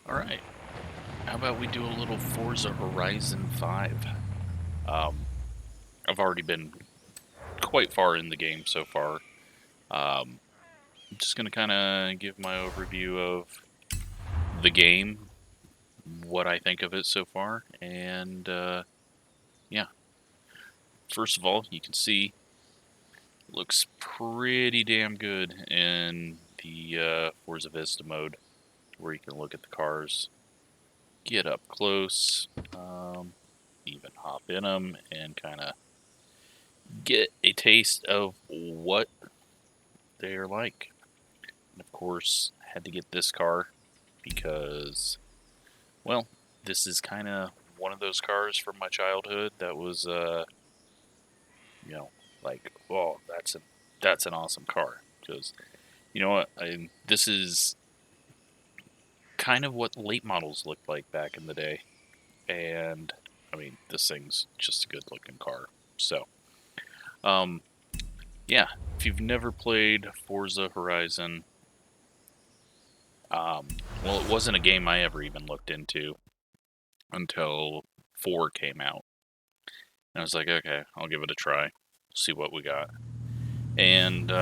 Alright, how about we do a little Forza Horizon 5? Um, I've already been quite far in the game so far. I'm just going to kind of give my overview of the game, what I think of it so far, and yeah. First of all, you can see it looks pretty damn good in the Forza Vista mode, where you can look at the cars, get up close, even hop in them, and kind of get a taste of what they're like. And of course, had to get this car because, well, this is kind of one of those cars from my childhood that was, you know, like, oh, that's an awesome car. Because, you know what, this is kind of what late models looked like back in the day. And, I mean, this thing's just a good looking car. So, um, yeah, if you've never played Forza Horizon, well, it wasn't a game I ever even looked into until 4 came out. And I was like, okay, I'll give it a try, see what we got. And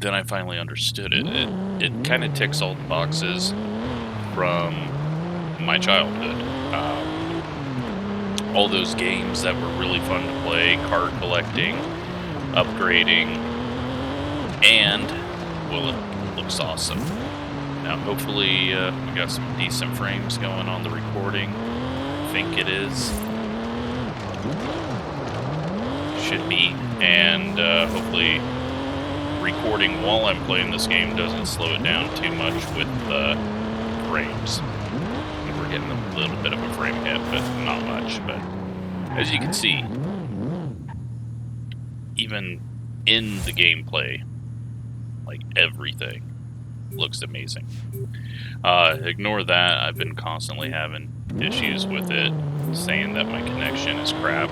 then I finally understood it. It kind of ticks all the boxes from my childhood. All those games that were really fun to play, card collecting, upgrading, and, well, it looks awesome. Now, hopefully, we got some decent frames going on the recording. I think it is. Should be. And hopefully, recording while I'm playing this game doesn't slow it down too much with frames. We're getting a little bit of a frame hit, but not much. But as you can see, even in the gameplay, like everything looks amazing. Ignore that. I've been constantly having issues with it, saying that my connection is crap.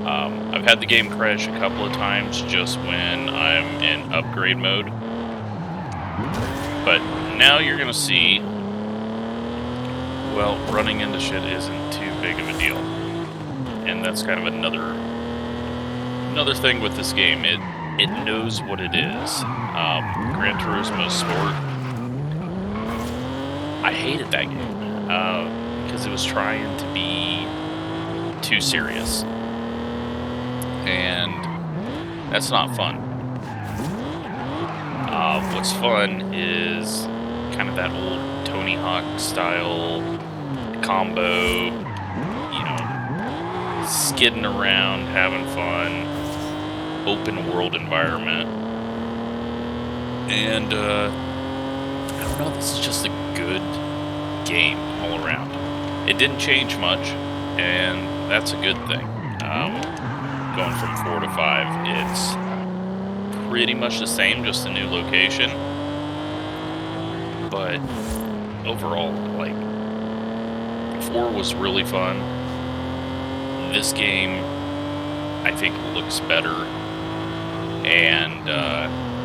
I've had the game crash a couple of times just when I'm in upgrade mode. But now you're going to see, well, running into shit isn't too big of a deal. And that's kind of another thing with this game. It knows what it is. Gran Turismo Sport, I hated that game because it was trying to be too serious. And that's not fun. What's fun is kind of that old Tony Hawk style combo, you know, skidding around, having fun, open world environment. And, I don't know, this is just a good game all around. It didn't change much, and that's a good thing. Going from 4 to 5, it's pretty much the same, just a new location. But overall, like, 4 was really fun. This game, I think, looks better and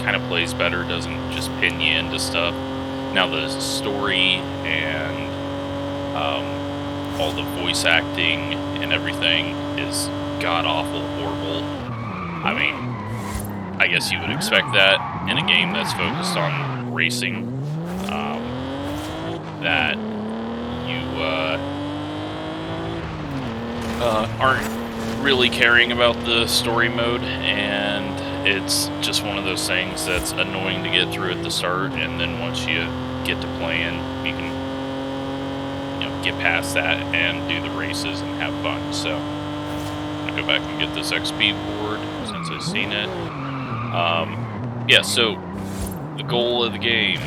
kind of plays better, doesn't just pin you into stuff. Now the story and all the voice acting and everything is god-awful horrible. I mean, I guess you would expect that in a game that's focused on racing, that you aren't really caring about the story mode, and it's just one of those things that's annoying to get through at the start, and then once you get to playing, you can, you know, get past that and do the races and have fun. So I'm gonna go back and get this XP board since I've seen it. Yeah, so the goal of the game: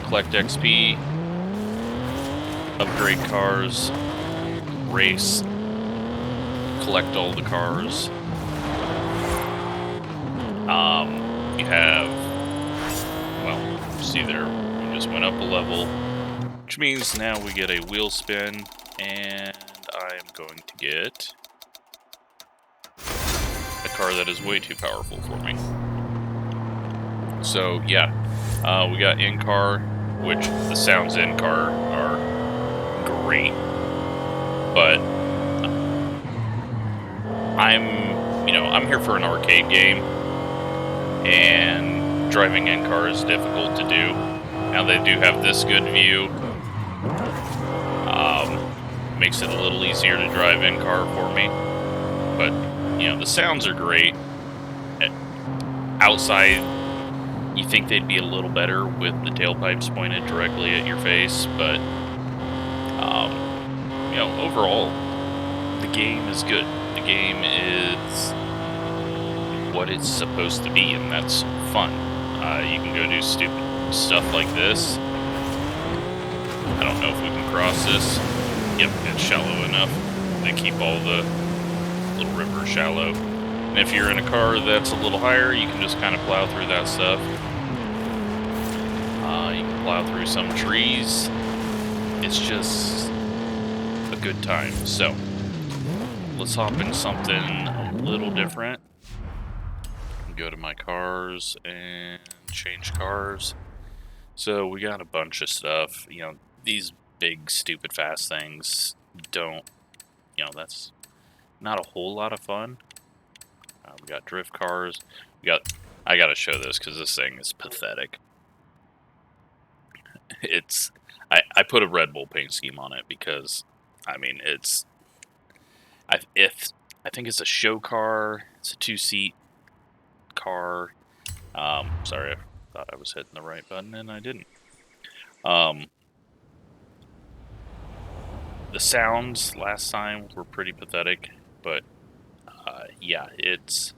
collect XP, upgrade cars, race, collect all the cars. You have, well, see there, we just went up a level, which means now we get a wheel spin, and I am going to get a car that is way too powerful for me. So yeah, we got in-car which the sounds in car are great, but I'm here for an arcade game, and driving in car is difficult to do. Now they do have this good view. Makes it a little easier to drive in car for me, but the sounds are great. Outside, you think they'd be a little better with the tailpipes pointed directly at your face, but overall, the game is good. The game is what it's supposed to be, and that's fun. You can go do stupid stuff like this. I don't know if we can cross this. Yep, it's shallow enough. They keep all the little rivers shallow. And if you're in a car that's a little higher, you can just kind of plow through that stuff. You can plow through some trees. It's just a good time. So, let's hop in something a little different. Go to my cars and change cars. So we got a bunch of stuff. These big, stupid, fast things don't, that's not a whole lot of fun. We got drift cars. I gotta show this because this thing is pathetic. I put a Red Bull paint scheme on it because, I think it's a show car. It's a 2-seat car. Sorry, I thought I was hitting the right button and I didn't. The sounds last time were pretty pathetic, but yeah, it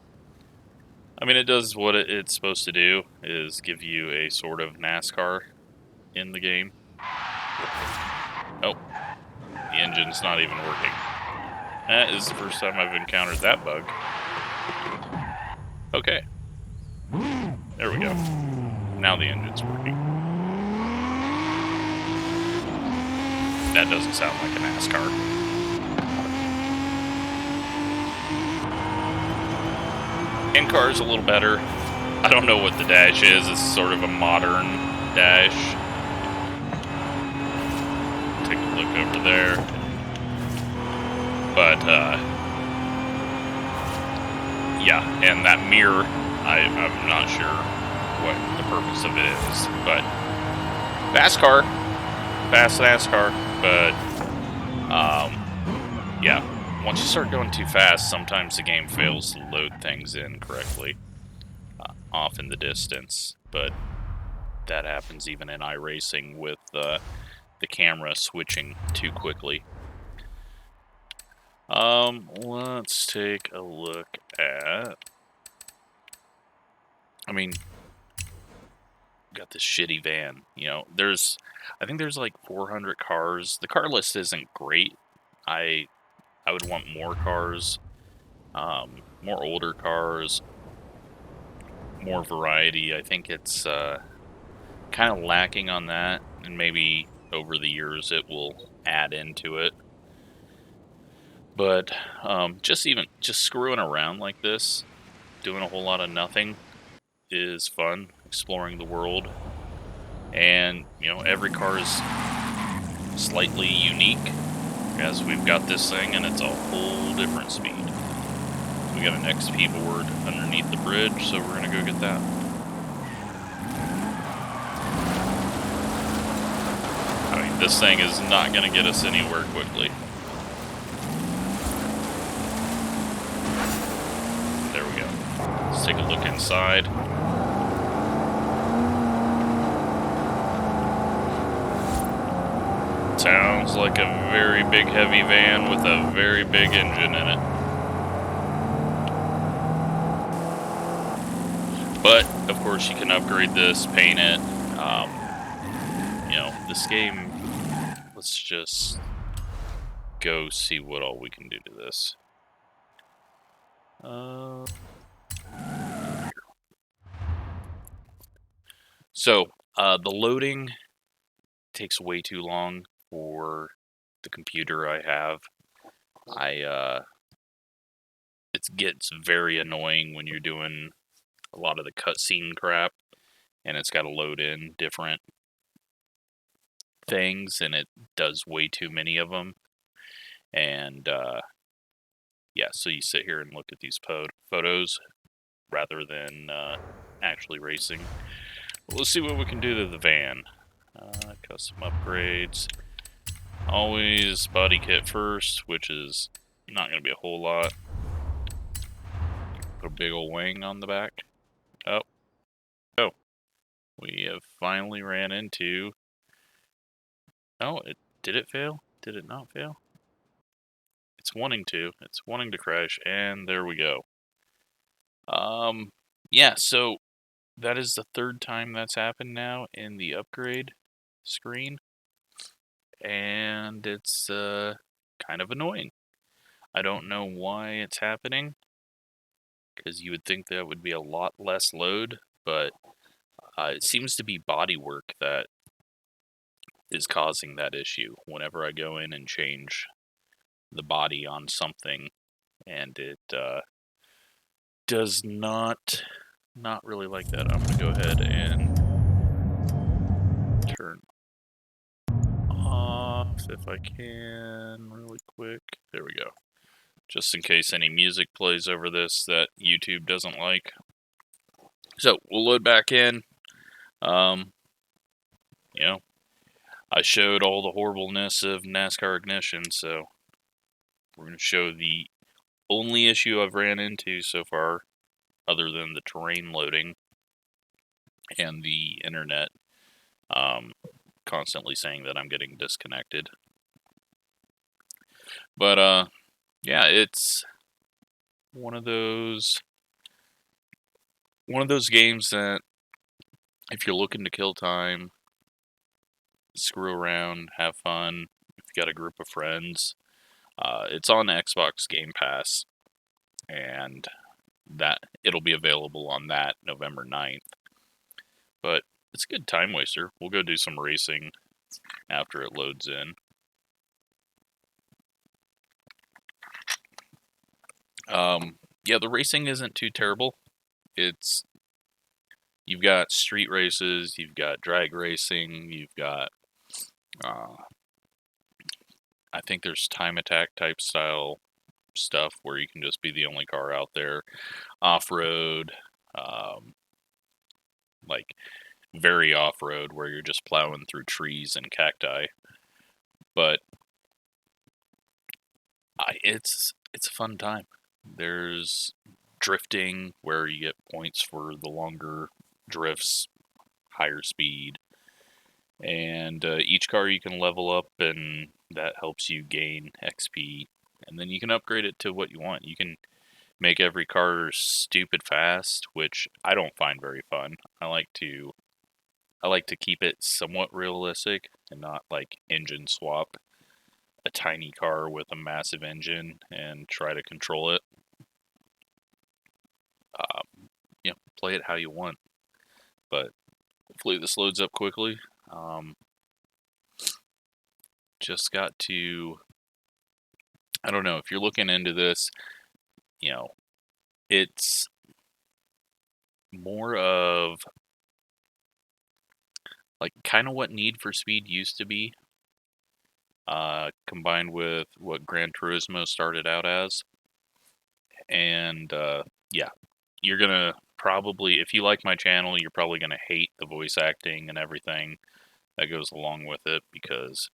does what it's supposed to do, is give you a sort of NASCAR in the game. Oh, the engine's not even working. That is the first time I've encountered that bug. Okay. There we go. Now the engine's working. That doesn't sound like a NASCAR. In-car is a little better. I don't know what the dash is. It's sort of a modern dash. Take a look over there. But, yeah, and that mirror, I'm not sure what the purpose of it is. But, NASCAR. Fast NASCAR. But, yeah. Once you start going too fast, sometimes the game fails to load things in correctly off in the distance, but that happens even in iRacing with the camera switching too quickly. Let's take a look at... got this shitty van. I think there's like 400 cars. The car list isn't great. I would want more cars, more older cars, more variety. I think it's kind of lacking on that, and maybe over the years it will add into it. But just screwing around like this, doing a whole lot of nothing, is fun. Exploring the world, and every car is slightly unique. As we've got this thing, and it's a whole different speed. We got an XP board underneath the bridge, so we're gonna go get that. This thing is not gonna get us anywhere quickly. There we go. Let's take a look inside. Sounds like a very big heavy van with a very big engine in it. But, of course, you can upgrade this, paint it. This game, let's just go see what all we can do to this. So, the loading takes way too long for the computer I have. It gets very annoying when you're doing a lot of the cutscene crap, and it's got to load in different things, and it does way too many of them. And yeah, so you sit here and look at these photos rather than actually racing. But let's see what we can do to the van. Custom upgrades. Always body kit first, which is not going to be a whole lot. Put a big old wing on the back. Oh. We have finally ran into... Oh, did it fail? Did it not fail? It's wanting to. It's wanting to crash, and there we go. Yeah, so that is the third time that's happened now in the upgrade screen, and it's kind of annoying. I don't know why it's happening, because you would think that would be a lot less load, but it seems to be bodywork that is causing that issue. Whenever I go in and change the body on something, and it does not really like that. I'm going to go ahead and turn off if I can really quick. There we go. Just in case any music plays over this that YouTube doesn't like. So we'll load back in. You know, I showed all the horribleness of NASCAR ignition, so we're going to show the only issue I've ran into so far, other than the terrain loading and the internet constantly saying that I'm getting disconnected. But yeah, it's one of those games that if you're looking to kill time, screw around, have fun, if you got a group of friends, it's on Xbox Game Pass, and that it'll be available on that November 9th. But it's a good time waster. We'll go do some racing after it loads in. Yeah, the racing isn't too terrible. You've got street races, you've got drag racing, you've got I think there's time attack type style stuff where you can just be the only car out there. Off-road, like very off-road where you're just plowing through trees and cacti. But it's a fun time. There's drifting where you get points for the longer drifts, higher speed. And each car you can level up, and that helps you gain XP. And then you can upgrade it to what you want. You can make every car stupid fast, which I don't find very fun. I like to keep it somewhat realistic and not like engine swap a tiny car with a massive engine and try to control it. Play it how you want. But hopefully this loads up quickly. Just got to, I don't know, if you're looking into this, it's more of like kind of what Need for Speed used to be, combined with what Gran Turismo started out as. And yeah, you're gonna probably, if you like my channel, you're probably gonna hate the voice acting and everything that goes along with it, because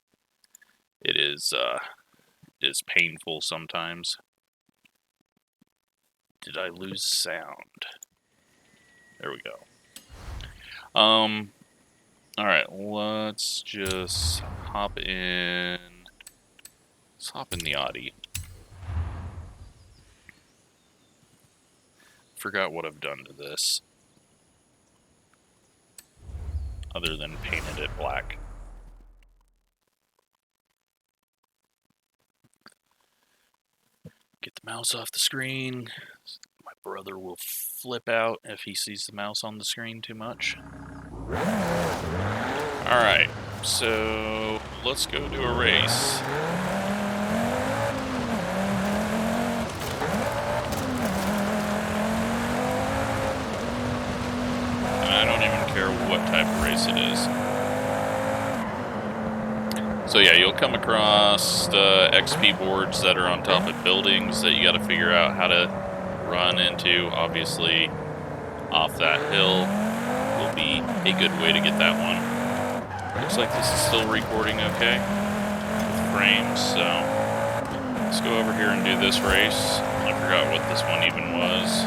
it is painful sometimes. Did I lose sound? There we go. Alright, let's just hop in. Let's hop in the Audi. Forgot what I've done to this, other than painted it black. Get the mouse off the screen. My brother will flip out if he sees the mouse on the screen too much. Alright, so let's go do a race. And I don't even care what type of race it is. So yeah, you'll come across XP boards that are on top of buildings that you got to figure out how to run into. Obviously, off that hill will be a good way to get that one. Looks like this is still recording okay with frames, so let's go over here and do this race. I forgot what this one even was.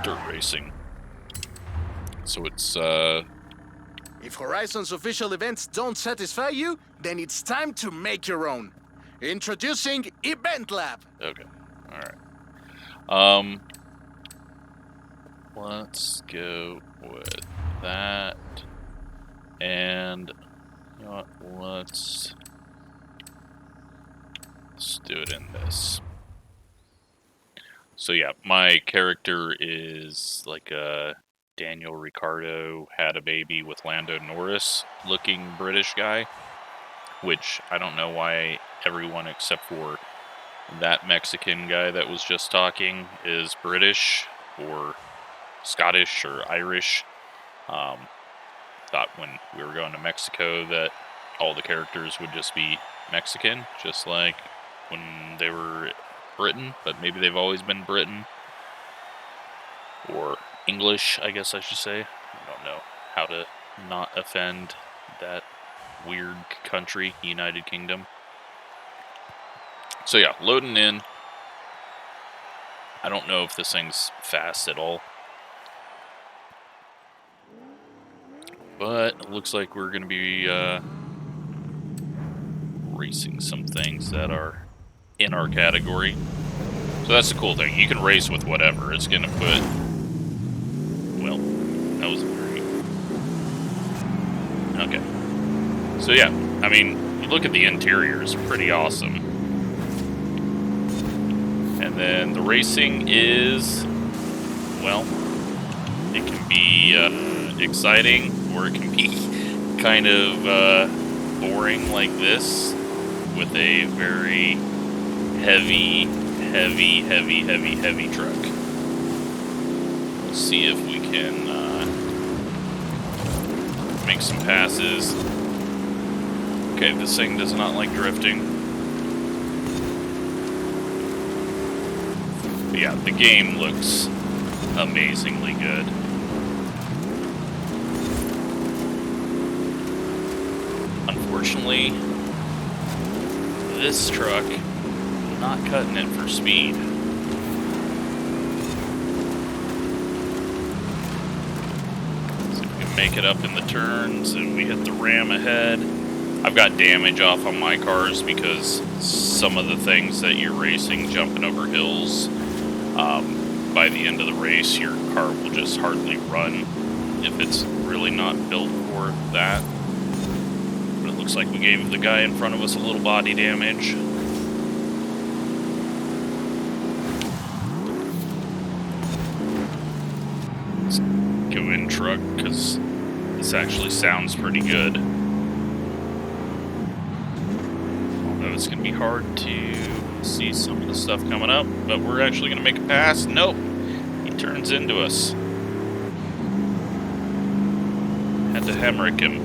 Dirt racing. So it's If Horizon's official events don't satisfy you, then it's time to make your own. Introducing Event Lab. okay. All right. Let's go with that. And you know what? Let's do it in this. So yeah, my character is like a Daniel Ricciardo had a baby with Lando Norris looking British guy, which I don't know why everyone except for that Mexican guy that was just talking is British or Scottish or Irish. Thought when we were going to Mexico that all the characters would just be Mexican, just like when they were Britain, but maybe they've always been Britain. Or English, I guess I should say. I don't know how to not offend that weird country, United Kingdom. So yeah, loading in. I don't know if this thing's fast at all. But it looks like we're going to be racing some things that are in our category. So that's the cool thing. You can race with whatever. It's going to put... Well, that was great. Okay. So yeah, I mean, you look at the interiors, pretty awesome. And then the racing is, well, it can be exciting, or it can be kind of boring like this, with a very heavy truck. Let's see if we can make some passes. Okay, this thing does not like drifting. But yeah, the game looks amazingly good. Unfortunately, this truck not cutting it for speed. So if we can make it up in the turns and we hit the ram ahead. I've got damage off on my cars because some of the things that you're racing, jumping over hills, by the end of the race, your car will just hardly run if it's really not built for that. But it looks like we gave the guy in front of us a little body damage. Let's go in truck because this actually sounds pretty good. Although it's going to be hard to see some of the stuff coming up, but we're actually going to make a pass. Nope. He turns into us. Had to Hemrick him.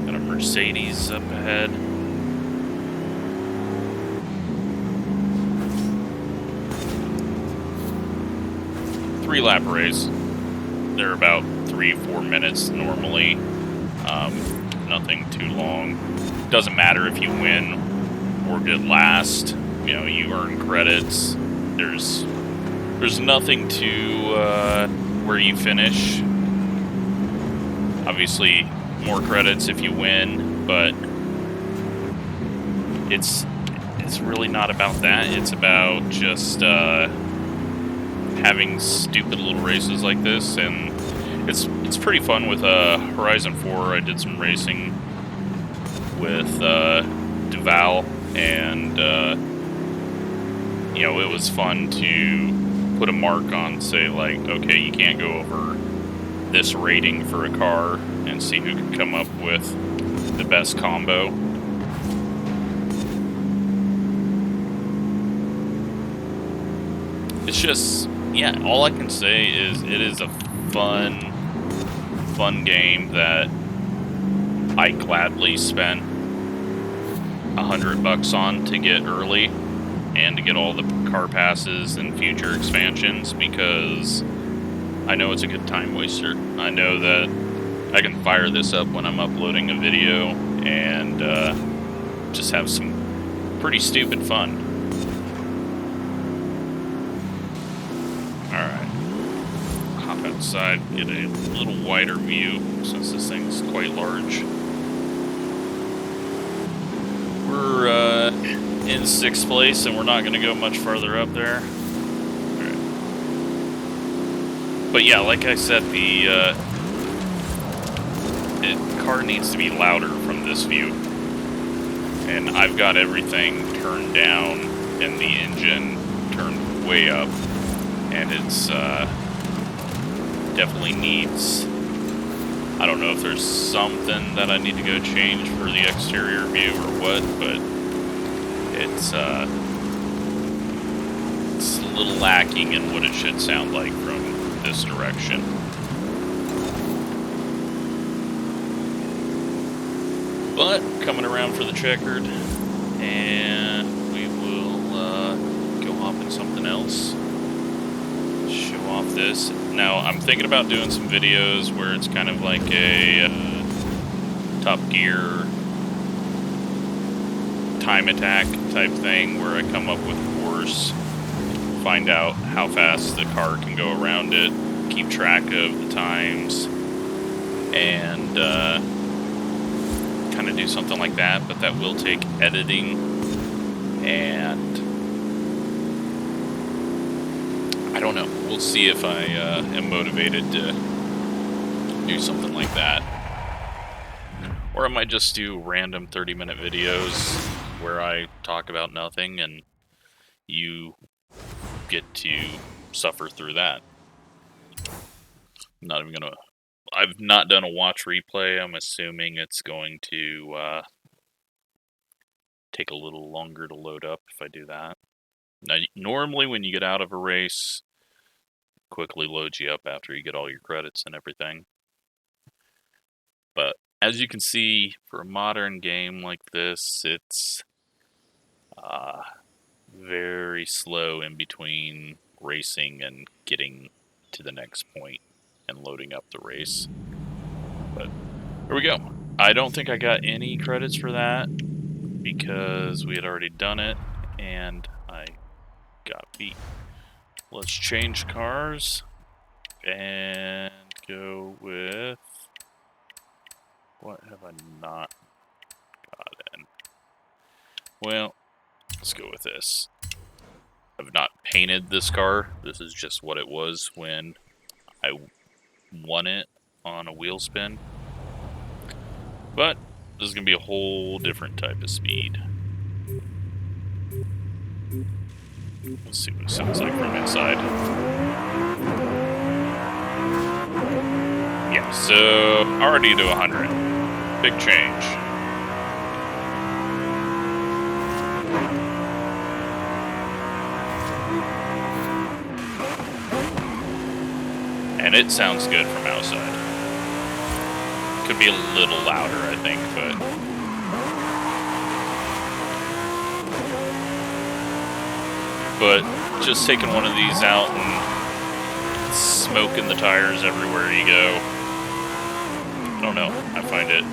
Got a Mercedes up ahead. Three-lap race. They're about 3-4 minutes normally. Nothing too long. Doesn't matter if you win or get last. You know, you earn credits. There's nothing to where you finish. Obviously, more credits if you win, but it's really not about that. It's about just having stupid little races like this, and it's pretty fun with Horizon 4. I did some racing with Duval, and you know, it was fun to put a mark on, say like, okay, you can't go over this rating for a car, and see who can come up with the best combo. It's just, yeah, all I can say is it is a fun game that I gladly spent $100 on to get early and to get all the car passes and future expansions, because I know it's a good time waster. I know that I can fire this up when I'm uploading a video and just have some pretty stupid fun. Alright. Hop outside, get a little wider view since this thing's quite large. We're in 6th place and we're not going to go much farther up there. Alright. But yeah, like I said, the car needs to be louder from this view. And I've got everything turned down and the engine turned way up. And it's definitely needs, I don't know if there's something that I need to go change for the exterior view or what, but it's a little lacking in what it should sound like from this direction. But coming around for the checkered, and we will go off in something else. Show off this. Now, I'm thinking about doing some videos where it's kind of like a Top Gear time attack type thing, where I come up with a course, find out how fast the car can go around it, keep track of the times, and kind of do something like that, but that will take editing, and I don't know. We'll see if I am motivated to do something like that. Or I might just do random 30-minute videos where I talk about nothing and you get to suffer through that. I'm not even gonna... I've not done a watch replay. I'm assuming it's going to take a little longer to load up if I do that. Now, normally when you get out of a race, it quickly loads you up after you get all your credits and everything. But as you can see, for a modern game like this, it's very slow in between racing and getting to the next point and loading up the race. But here we go. I don't think I got any credits for that because we had already done it and I got beat. Let's change cars and go with... What have I not got in? Well, let's go with this. I've not painted this car. This is just what it was when I won it on a wheel spin. But this is going to be a whole different type of speed. Let's see what it sounds like from inside. Yeah, so already to 100. Big change. And it sounds good from outside. Could be a little louder, I think, but just taking one of these out and smoking the tires everywhere you go, I don't know, I find it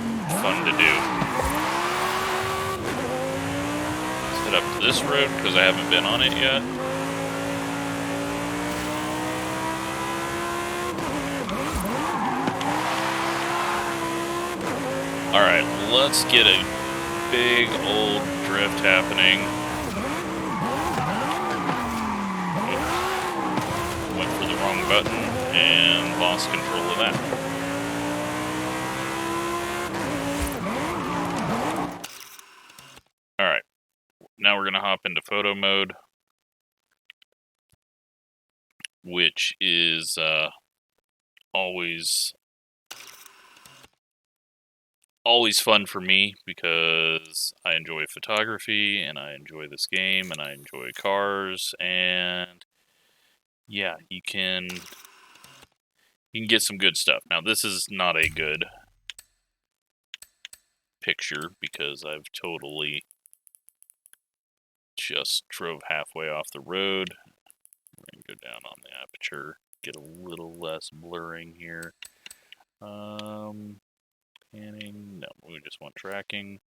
fun to do. Let's head up to this road because I haven't been on it yet. Alright, let's get a big old drift happening. Went for the wrong button and lost control of that. Alright, now we're going to hop into photo mode, which is always always fun for me because I enjoy photography and I enjoy this game and I enjoy cars, and yeah, you can get some good stuff. Now this is not a good picture because I've totally just drove halfway off the road. We're gonna go down on the aperture, get a little less blurring here. Panning, no, we just want tracking.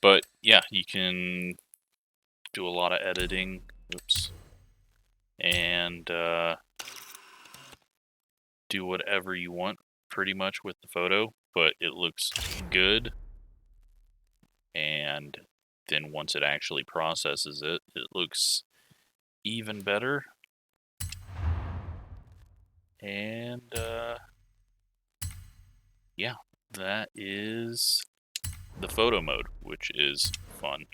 But yeah, you can do a lot of editing. Oops. And do whatever you want pretty much with the photo, but it looks good. And then once it actually processes it, it looks even better. And yeah, that is the photo mode, which is fun,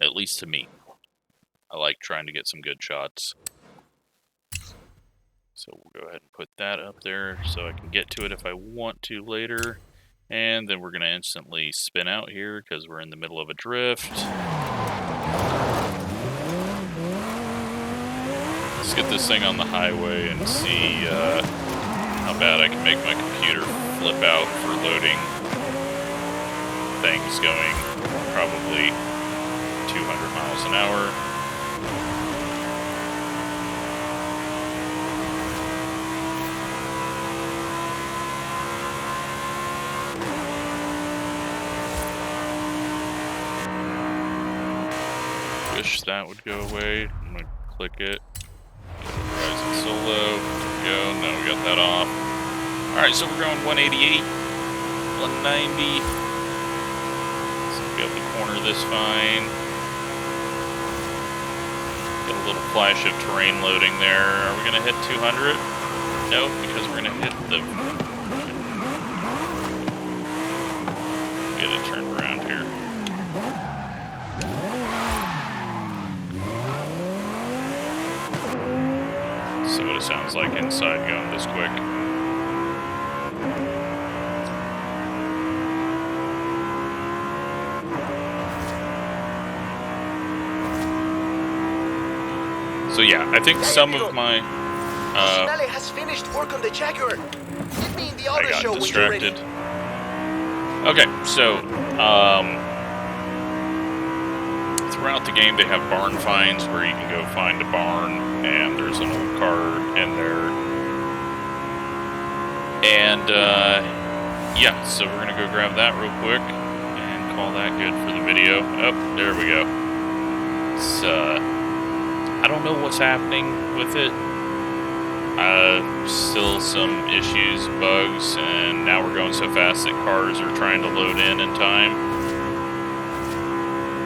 at least to me. I like trying to get some good shots. So we'll go ahead and put that up there so I can get to it if I want to later. And then we're going to instantly spin out here because we're in the middle of a drift. Let's get this thing on the highway and see how bad I can make my computer flip out for loading things going probably 200 miles an hour. Wish that would go away. I'm going to click it. Horizon Solo. There we go. Now we got that off. Alright, so we're going 188, 190. So we'll be able to corner this fine. Get a little flash of terrain loading there. Are we going to hit 200? Nope, because we're going to hit the... Get it turned around here. See what it sounds like inside going this quick. So yeah, I think some of my has finished work on the Jaguar. Meet me in the I auto got show distracted. Okay, so throughout the game they have barn finds where you can go find a barn, and there's an old car in there. And yeah, so we're gonna go grab that real quick and call that good for the video. Oh, there we go. It's I don't know what's happening with it. Still some issues, bugs, and now we're going so fast that cars are trying to load in time.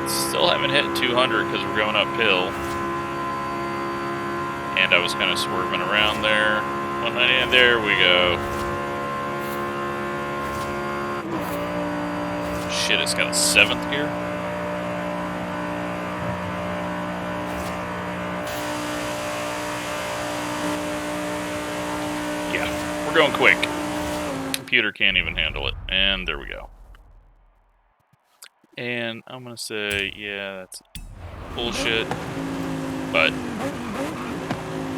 Still haven't hit 200 because we're going uphill. And I was kind of swerving around there. 190, and there we go. Shit, it's got a 7th gear. Yeah, we're going quick. Computer can't even handle it. And there we go. And I'm gonna say, yeah, that's bullshit. But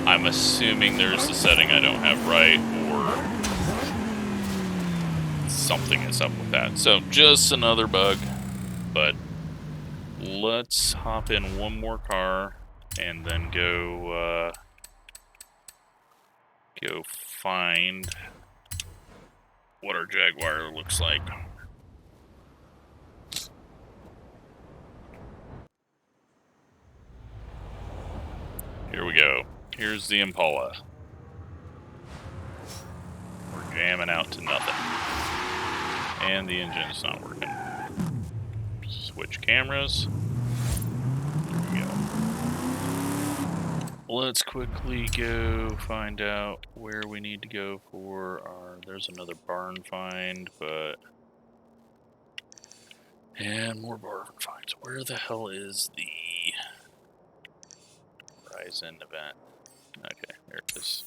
I'm assuming there's a setting I don't have right, or something is up with that. So just another bug. But let's hop in one more car and then go find what our Jaguar looks like. Here we go. Here's the Impala. We're jamming out to nothing. And the engine's not working. Switch cameras. There we go. Let's quickly go find out where we need to go for our... There's another barn find, but... And more barn finds. Where the hell is the Horizon event? Okay, there it is.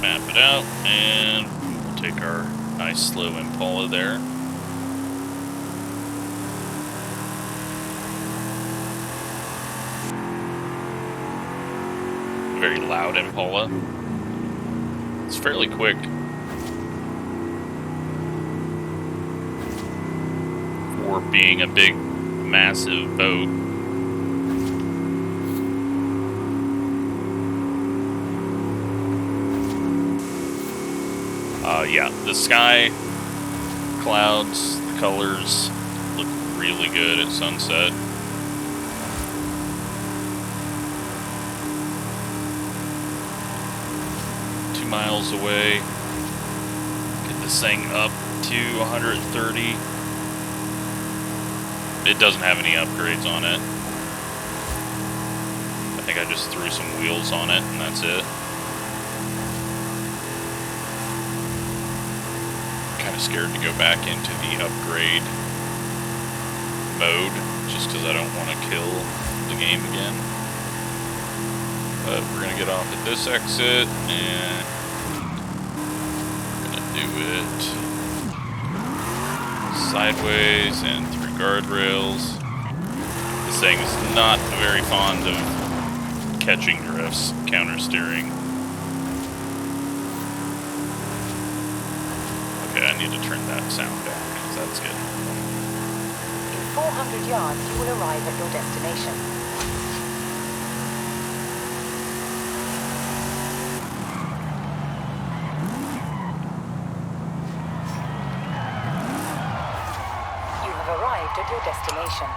map it out, and we'll take our nice slow Impala there. Very loud Impala. It's fairly quick. For being a big, massive boat. Yeah, the sky, clouds, the colors look really good at sunset. Miles away. Get this thing up to 130. It doesn't have any upgrades on it. I think I just threw some wheels on it and that's it. Kind of scared to go back into the upgrade mode just because I don't want to kill the game again. But we're gonna get off at this exit and do it sideways and through guardrails. This thing is not very fond of catching drifts, counter steering. Okay, I need to turn that sound down because that's good. In 400 yards, you will arrive at your destination. At your destination.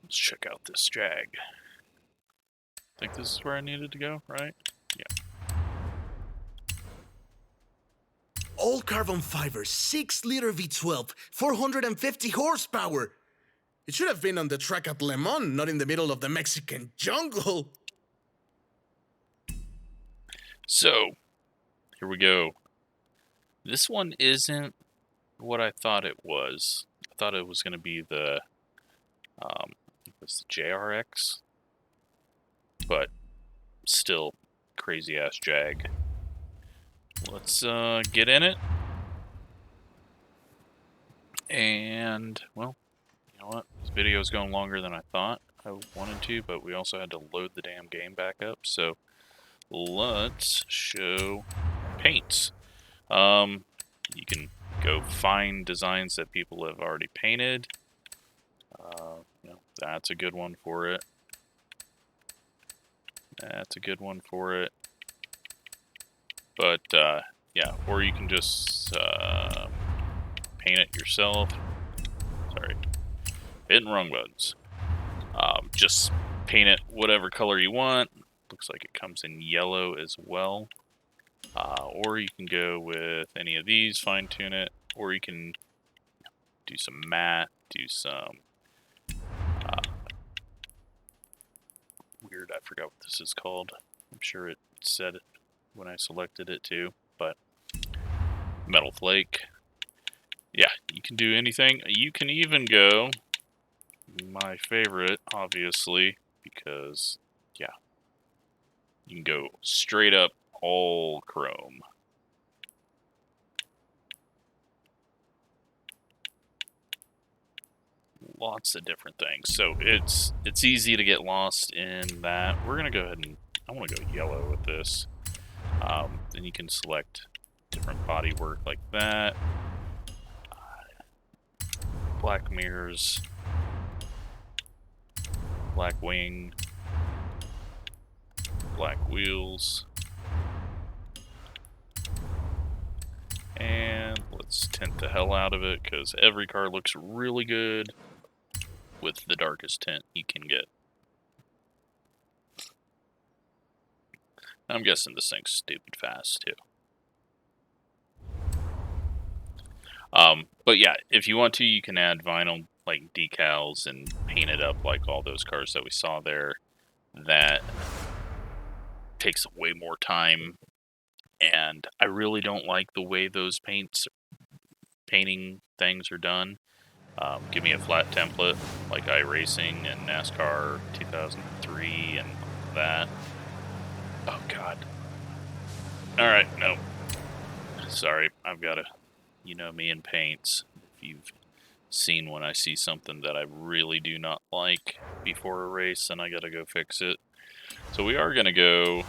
Let's check out this Jag. I think this is where I needed to go, right? Yeah. All carbon fiber, 6-liter V12, 450 horsepower. It should have been on the track at Le Mans, not in the middle of the Mexican jungle. So, here we go. This one isn't what I thought it was. I thought it was going to be the, the JRX, but still crazy ass Jag. Let's get in it, and well, you know what? This video is going longer than I thought I wanted to, but we also had to load the damn game back up. So let's show paints. You can go find designs that people have already painted. You know, that's a good one for it. That's a good one for it. But yeah, or you can just paint it yourself. Sorry, hitting wrong buttons. Just paint it whatever color you want. Looks like it comes in yellow as well. Or you can go with any of these, fine tune it, or you can do some matte, do some weird, I forgot what this is called. I'm sure it said it when I selected it too, but metal flake. Yeah, you can do anything. You can even go, my favorite, obviously, because, yeah, you can go straight up all chrome. Lots of different things. So it's easy to get lost in that. We're gonna go ahead and I want to go yellow with this. Then you can select different body work like that. Black mirrors, black wing, black wheels. And let's tint the hell out of it because every car looks really good with the darkest tint you can get. I'm guessing this thing's stupid fast too. But yeah, if you want to, you can add vinyl like decals and paint it up like all those cars that we saw there. That takes way more time, and I really don't like the way those painting things are done. Give me a flat template like iRacing and NASCAR 2003 and that. Oh god, Alright, no. Sorry, I've got to, you know me in paints. If you've seen when I see something that I really do not like before a race, then I gotta go fix it. So we are gonna go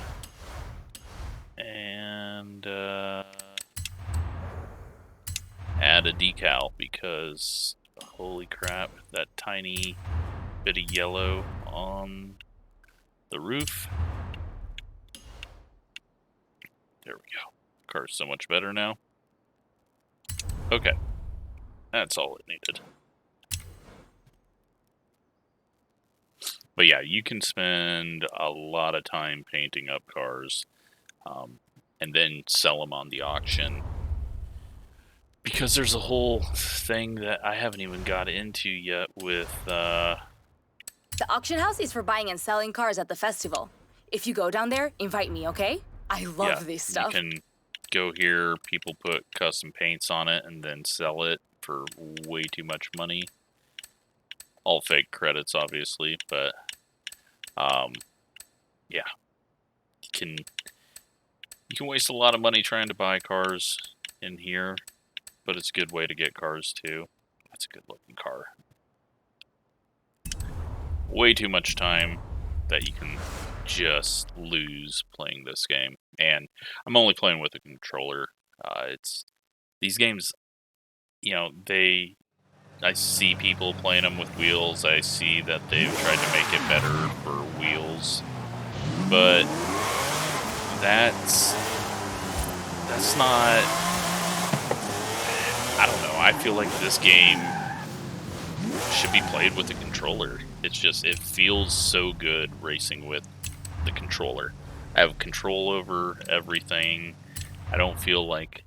and add a decal because holy crap, that tiny bit of yellow on the roof. There we go. Car's so much better now. Okay, that's all it needed. But yeah, you can spend a lot of time painting up cars and then sell them on the auction. Because there's a whole thing that I haven't even got into yet with... The auction house is for buying and selling cars at the festival. If you go down there, invite me, okay? I love this stuff. You can go here, people put custom paints on it, and then sell it for way too much money. All fake credits, obviously, but... yeah. You can waste a lot of money trying to buy cars in here, but it's a good way to get cars too. That's a good looking car. Way too much time that you can just lose playing this game. And I'm only playing with a controller. These games, you know, I see people playing them with wheels. I see that they've tried to make it better for wheels. But that's not, I don't know, I feel like this game should be played with a controller. It's just, it feels so good racing with the controller. I have control over everything. I don't feel like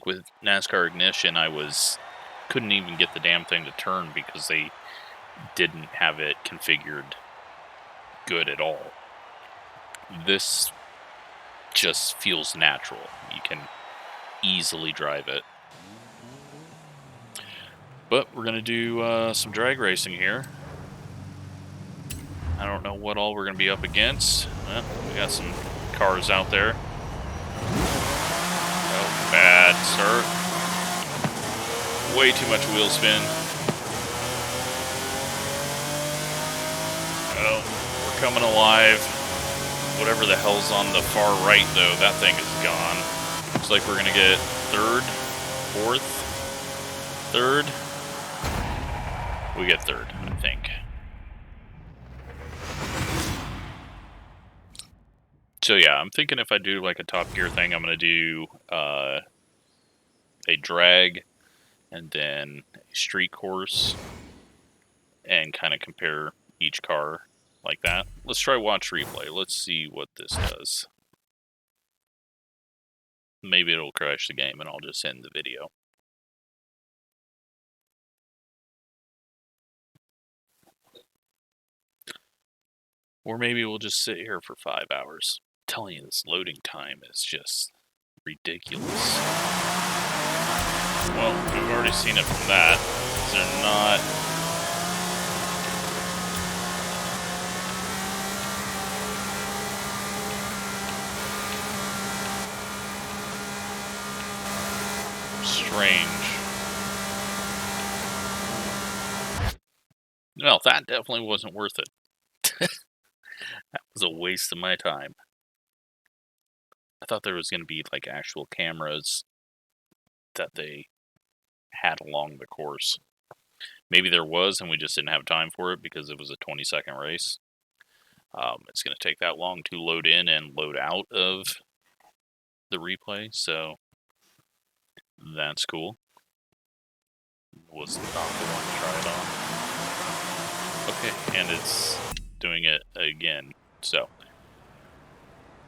with NASCAR Ignition, couldn't even get the damn thing to turn because they didn't have it configured good at all. This just feels natural. You can easily drive it. But we're going to do some drag racing here. I don't know what all we're going to be up against. We got some cars out there. Oh, bad start. Way too much wheel spin. Oh, we're coming alive. Whatever the hell's on the far right, though, that thing is gone. Looks like we're going to get third, fourth, third. We get third, I think. So yeah, I'm thinking if I do like a Top Gear thing, I'm going to do a drag and then a street course and kind of compare each car like that. Let's try watch replay. Let's see what this does. Maybe it'll crash the game and I'll just end the video. Or maybe we'll just sit here for 5 hours. I'm telling you, this loading time is just ridiculous. Well, we've already seen it from that. They're not... strange. Well, that definitely wasn't worth it. That was a waste of my time. I thought there was going to be like actual cameras that they had along the course. Maybe there was and we just didn't have time for it because it was a 20-second race. It's going to take that long to load in and load out of the replay, so that's cool. Was not the one to try it on. Okay, and it's doing it again. So,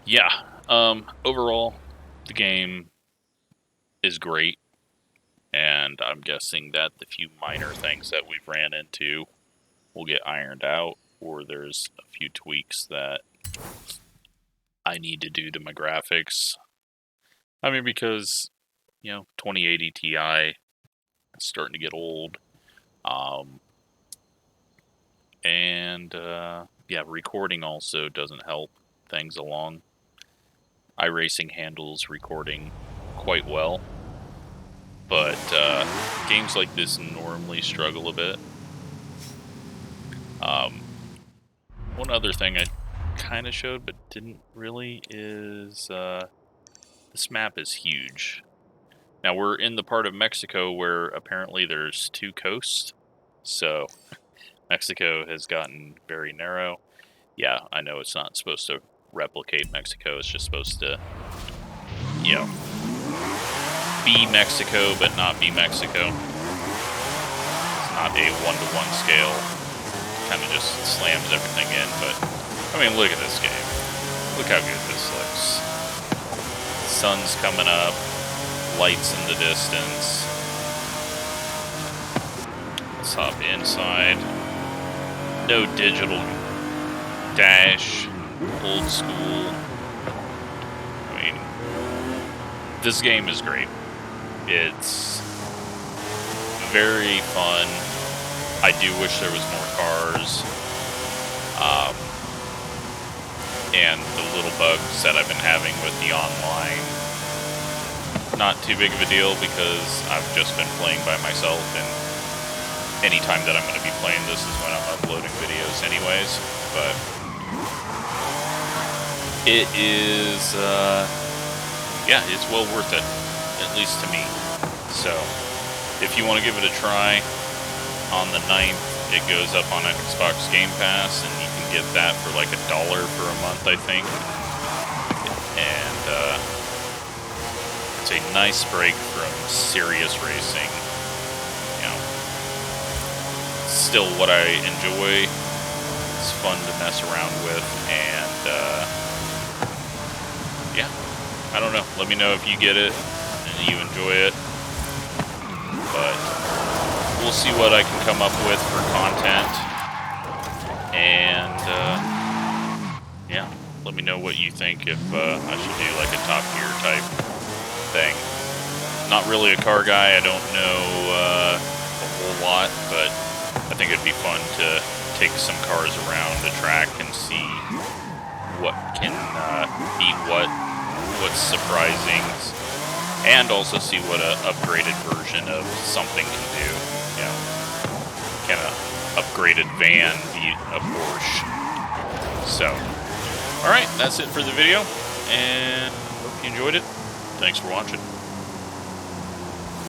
yeah. Overall, the game is great, and I'm guessing that the few minor things that we've ran into will get ironed out, or there's a few tweaks that I need to do to my graphics. I mean, because, you know, 2080 Ti is starting to get old. Yeah, recording also doesn't help things along. iRacing handles recording quite well. But games like this normally struggle a bit. One other thing I kind of showed but didn't really is this map is huge. Now we're in the part of Mexico where apparently there's 2 coasts, so Mexico has gotten very narrow. Yeah, I know it's not supposed to replicate Mexico, it's just supposed to, you know, be Mexico but not be Mexico. It's not a one-to-one scale. Kind of just slams everything in, but I mean, look at this game. Look how good this looks. Sun's coming up, lights in the distance. Let's hop inside. No digital dash, old school. I mean, this game is great. It's very fun. I do wish there was more cars. And the little bugs that I've been having with the online, not too big of a deal because I've just been playing by myself, and anytime that I'm going to be playing this is when I'm uploading videos anyways. But it is, yeah, it's well worth it, at least to me. So, if you want to give it a try, on the 9th, it goes up on Xbox Game Pass, and you can get that for like $1 for a month, I think. And it's a nice break from serious racing. You know, still what I enjoy. It's fun to mess around with, and yeah, I don't know. Let me know if you get it and you enjoy it. But we'll see what I can come up with for content, and yeah, let me know what you think if I should do like a Top Gear type thing. Not really a car guy, I don't know a whole lot, but I think it'd be fun to take some cars around the track and see what can beat what's surprising, and also see what an upgraded version of something can do. You know, can an upgraded van beat a Porsche? So, alright, that's it for the video, and hope you enjoyed it. Thanks for watching.